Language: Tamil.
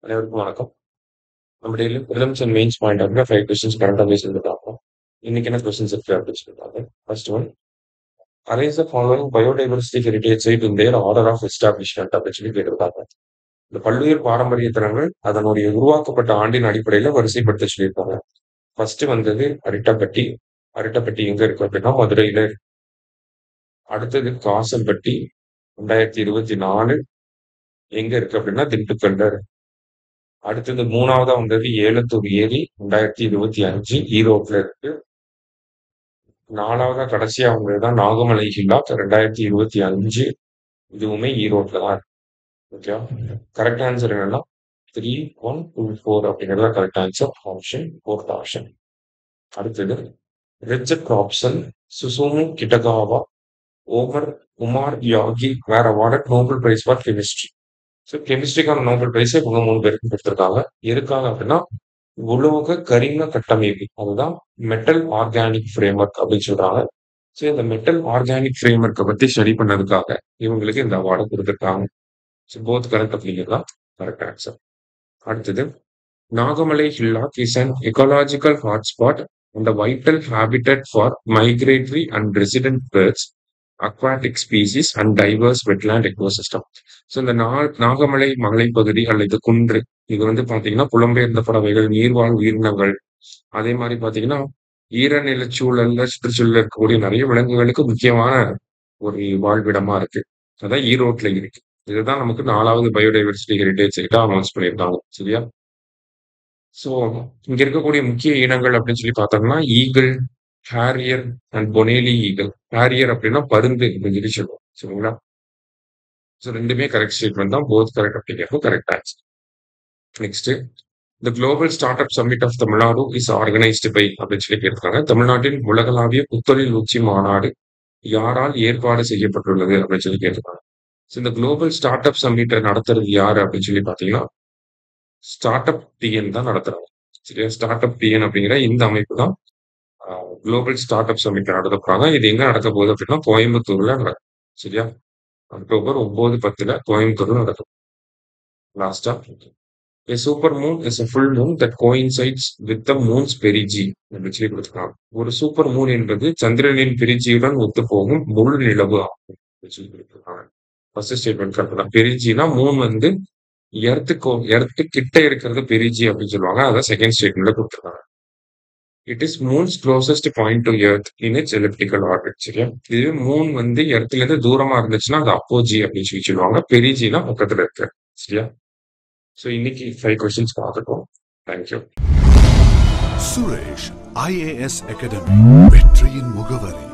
அனைவருக்கும் வணக்கம். நம்ம daily prelims and mains point of 5 questions current affairs இருந்து பார்ப்போம். இன்னைக்கு என்ன கொஸ்டின்ஸ் இருக்கு அப்படின்னு சொல்லிட்டாங்க. First one, arrange the following biodiversity heritage site in their order of establishment அப்படின்னு சொல்லி கேட்டிருக்காங்க. இந்த பல்லுயிர் பாரம்பரிய தலங்கள் அதனுடைய உருவாக்கப்பட்ட ஆண்டின் அடிப்படையில வரிசைப்படுத்த சொல்லியிருக்காங்க. ஃபர்ஸ்ட் வந்தது அரிட்டப்பட்டி. அரிட்டப்பட்டி எங்க இருக்கு அப்படின்னா மதுரையில இருக்கு. அடுத்தது காசம்பட்டி 2024 எங்க இருக்கு அப்படின்னா திண்டுக்கல்ல இருக்கு. அடுத்தது மூணாவதா வந்தது ஏலத்தூர் ஏரி 2025 ஈரோட்ல இருக்கு. நாலாவதா கடைசியா வந்ததுதான் நாகமலை ஹில்லாக் 2025 இதுவுமே ஈரோட்ல தான் இருக்கு. ஓகே, கரெக்ட் ஆன்சர் என்னன்னா 3124 அப்படிங்கிறது correct answer. Option fourth option. அடுத்தது Richard Robson, Susumu Kitagawa, Omar Kumar Yaghi வேற awarded Nobel prize for chemistry. So கெமிஸ்ட்ரிக்கான நோபல் பிரைஸை இவங்க 3 பேருக்கு கொடுத்துருக்காங்க. எதுக்காக அப்படின்னா உலோக கரிம கட்டமைப்பு, அதுதான் மெட்டல் ஆர்கானிக் ஃப்ரேம்வொர்க் அப்படின்னு சொல்றாங்க. ஸோ இந்த மெட்டல் ஆர்கானிக் ஃப்ரேம்வொர்க்கை பத்தி ஸ்டடி பண்ணதுக்காக இவங்களுக்கு இந்த அவார்டை கொடுத்துருக்காங்க. ஸோ போத் கரெக்ட் அப்படிங்கிறது தான் கரெக்ட் ஆன்சர். அடுத்தது Nagamalai hillock is an ecological hotspot and vital habitat for migratory and resident birds, aquatic species and divorce wetland ecosystem. So இந்த நாகமலை மலைப்பகுதி அல்லது குன்று இது வந்து பாத்தீங்கன்னா புலம்பெயர்ந்த பறவைகள், நீர்வாழ் உயிரினங்கள், அதே மாதிரி பாத்தீங்கன்னா ஈரநில சூழல்ல சுற்றுச்சூழல் இருக்கக்கூடிய நிறைய விலங்குகளுக்கு முக்கியமான ஒரு வாழ்விடமா இருக்கு. அதான் ஈரோட்ல இருக்கு. இதுதான் நமக்கு 4வது பயோடைவர்சிட்டி ஹெரிடேஜ் சைட்டா அனௌன்ஸ் பண்ணியிருக்காங்க. சரியா? சோ இங்க இருக்கக்கூடிய முக்கிய இனங்கள் அப்படின்னு சொல்லி பார்த்தோம்னா eagle, harrier and Bonelli eagle. Harrier அப்படின்னா பருந்து அப்படின்னு சொல்லி சொல்லுவோம். சரிங்களா? ஸோ ரெண்டுமே கரெக்ட் ஸ்டேட்மெண்ட் தான். போத் கரெக்ட் அப்படிங்கிறது correct answer. Next, the global startup summit of Tamil Nadu is organised by அப்படின்னு சொல்லி கேட்டிருக்காங்க. தமிழ்நாட்டின் உலகளாவிய புத்தொழில் உச்சி மாநாடு யாரால் ஏற்பாடு செய்யப்பட்டுள்ளது அப்படின்னு சொல்லி கேட்டிருக்காங்க. ஸோ இந்த குளோபல் ஸ்டார்ட் அப் சமிட்டை நடத்துறது யாரு அப்படின்னு சொல்லி பார்த்தீங்கன்னா ஸ்டார்ட் அப் டிஎன் தான் நடத்துறாங்க. சரியா? ஸ்டார்ட் அப் டிஎன் அப்படிங்கிற இந்த அமைப்பு தான் குளோபல் ஸ்டார்ட் அப் சமிட் நடத்த போறாங்க. இது எங்க நடக்க போகுது அப்படின்னா கோயம்புத்தூர்ல நடக்கும். சரியா? அக்டோபர் 9, 10 கோயம்புத்தூர்ல நடக்கும். லாஸ்டா, a super moon is a full moon that coincides with the moon's perigee அப்படின்னு சொல்லி கொடுத்துருக்காங்க. ஒரு சூப்பர் மூன் என்பது சந்திரனின் பெரிஜியுடன் ஒத்து போகும் முழு நிலவு ஆகும் அப்படின்னு சொல்லி கொடுத்துருக்காங்க. ஃபர்ஸ்ட் ஸ்டேட்மெண்ட் கரெக்ட் தான். பெரிஜினா மூன் வந்து எர்த்து கிட்ட இருக்கிறது பெரிஜி அப்படின்னு சொல்லுவாங்க. அதான் செகண்ட் ஸ்டேட்மெண்ட்ல கொடுத்துருக்காங்க. It is moons closest point to earth in it's elliptical orbit. சரியா? இது மூன் வந்து எர்த்துல இருந்து தூரமா இருந்துச்சுன்னா அது அப்போஜி அப்படின்னு சொல்லி சொல்லுவாங்க. பெரிஜினா பக்கத்துல இருக்கு. சரியா? ஸோ இன்னைக்கு 5 கொஸ்டின்ஸ் பார்த்துட்டோம். தேங்க்யூ. சுரேஷ் IAS அகாடமி, வெற்றியின் முகவரி.